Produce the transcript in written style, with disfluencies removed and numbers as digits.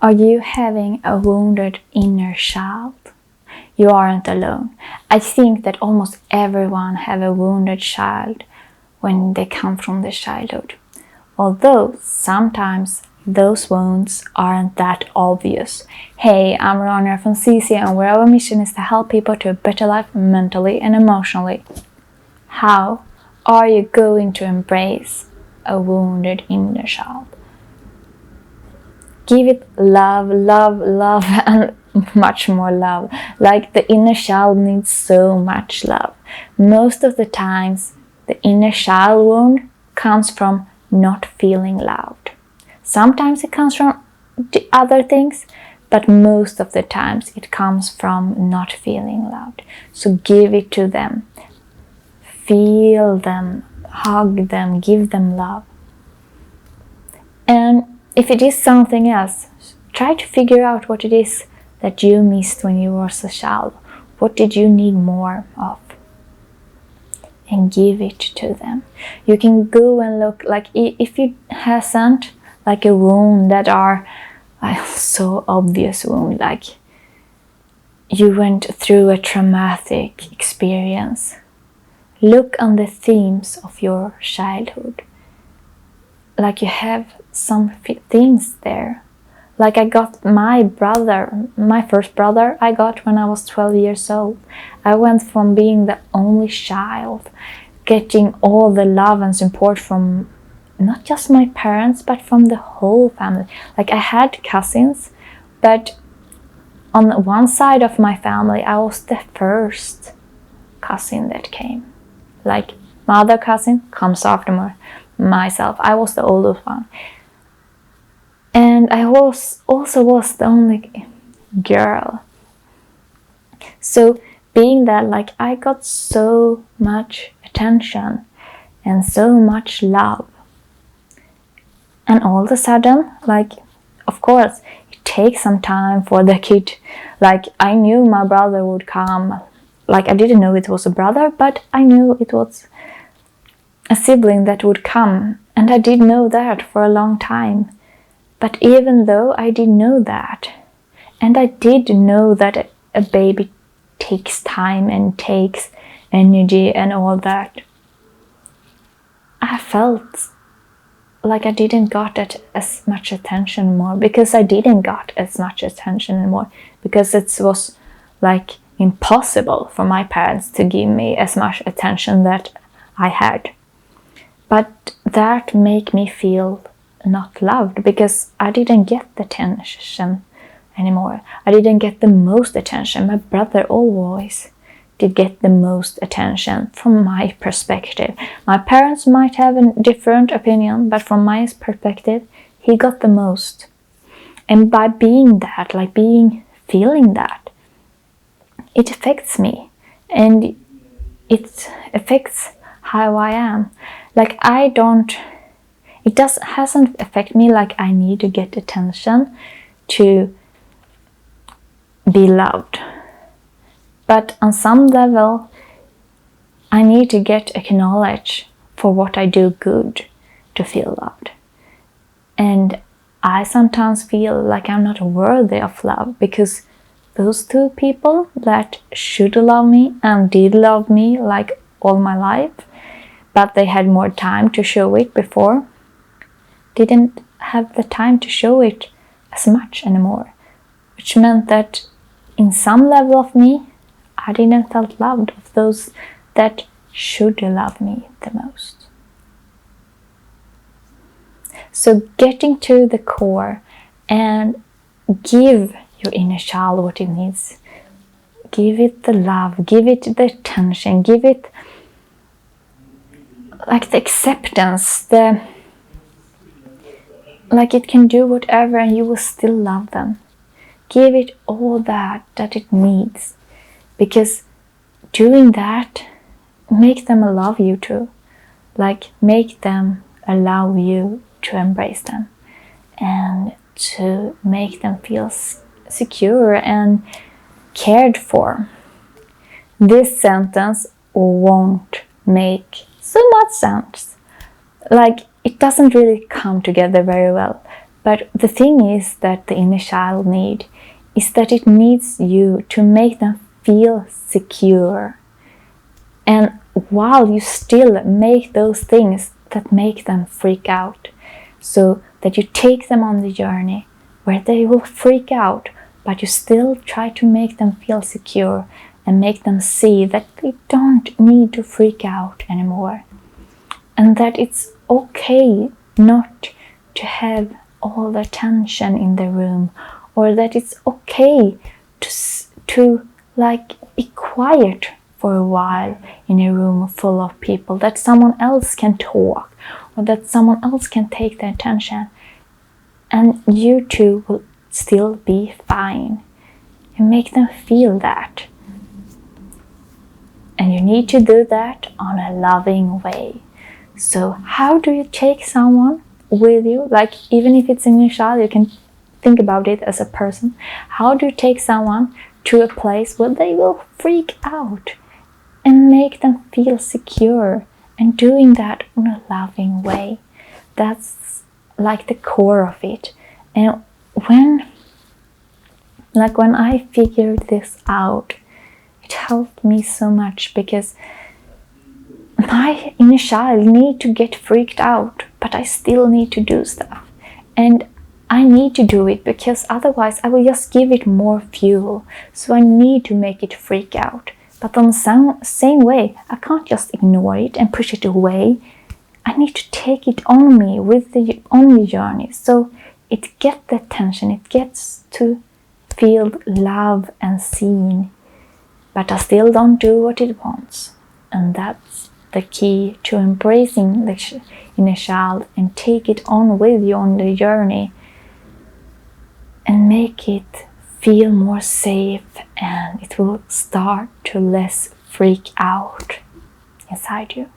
Are you having a wounded inner child? You aren't alone. I think that almost everyone have a wounded child when they come from their childhood. Although sometimes those wounds aren't that obvious. Hey, I'm Rania from CC, and where our mission is to help people to a better life mentally and emotionally. How are you going to embrace a wounded inner child? Give it love, love, love, and much more love. Like, the inner child needs so much love. Most of the times, the inner child wound comes from not feeling loved. Sometimes it comes from other things, but most of the times it comes from not feeling loved. So give it to them. Feel them, hug them, give them love. And if it is something else, try to figure out what it is that you missed when you were a child. What did you need more of? And give it to them. You can go and look, like, if you hasn't, like, a wound that are so obvious wound, like you went through a traumatic experience. Look on the themes of your childhood. Like, you have some things there. Like, I got my first brother I got when I was 12 years old. I went from being the only child, getting all the love and support from not just my parents, but from the whole family. Like, I had cousins, but on one side of my family, I was the first cousin that came. Like, my other cousin comes after myself. I was the oldest one. And I also was the only girl. So being that, like, I got so much attention and so much love. And all of a sudden, like, of course, it takes some time for the kid. Like, I knew my brother would come. Like, I didn't know it was a brother, but I knew it was a sibling that would come. And I did know that for a long time. But even though I did know that, and I did know that a baby takes time and takes energy and all that, I felt like I didn't got as much attention more, because I didn't got as much attention anymore, because it was like impossible for my parents to give me as much attention that I had. But that made me feel not loved, because I didn't get the attention anymore. I didn't get the most attention. My brother always did get the most attention from my perspective. My parents might have a different opinion, but from my perspective, he got the most. And by being that, like feeling that, it affects me, and it affects how I am. Like, it hasn't affected me like I need to get attention to be loved. But on some level, I need to get acknowledged for what I do good to feel loved. And I sometimes feel like I'm not worthy of love, because those two people that should love me and did love me like all my life, but they had more time to show it before, didn't have the time to show it as much anymore, which meant that in some level of me, I didn't feel loved of those that should love me the most. So getting to the core and give your inner child what it needs. Give it the love, give it the attention, give it like the acceptance, like it can do whatever and you will still love them. Give it all that it needs, because doing that, make them love you too. Like, make them allow you to embrace them and to make them feel secure and cared for. This sentence won't make so much sense. Like, it doesn't really come together very well. But the thing is that the inner child need is that it needs you to make them feel secure. And while you still make those things that make them freak out, so that you take them on the journey where they will freak out, but you still try to make them feel secure and make them see that they don't need to freak out anymore. And that it's okay not to have all the tension in the room, or that it's okay to like be quiet for a while in a room full of people, that someone else can talk, or that someone else can take the attention, and you two will still be fine. And make them feel that. And you need to do that on a loving way. So how do you take someone with you? Like, even if it's in your child, you can think about it as a person. How do you take someone to a place where they will freak out and make them feel secure, and doing that in a loving way? That's like the core of it. And when I figured this out, it helped me so much, because my inner child need to get freaked out, but I still need to do stuff. And I need to do it, because otherwise I will just give it more fuel. So I need to make it freak out. But on the same way, I can't just ignore it and push it away. I need to take it on me on the journey. So it gets the attention, it gets to feel love and seen. But I still don't do what it wants. And that's the key to embracing the inner child and take it on with you on the journey, and make it feel more safe, and it will start to less freak out inside you.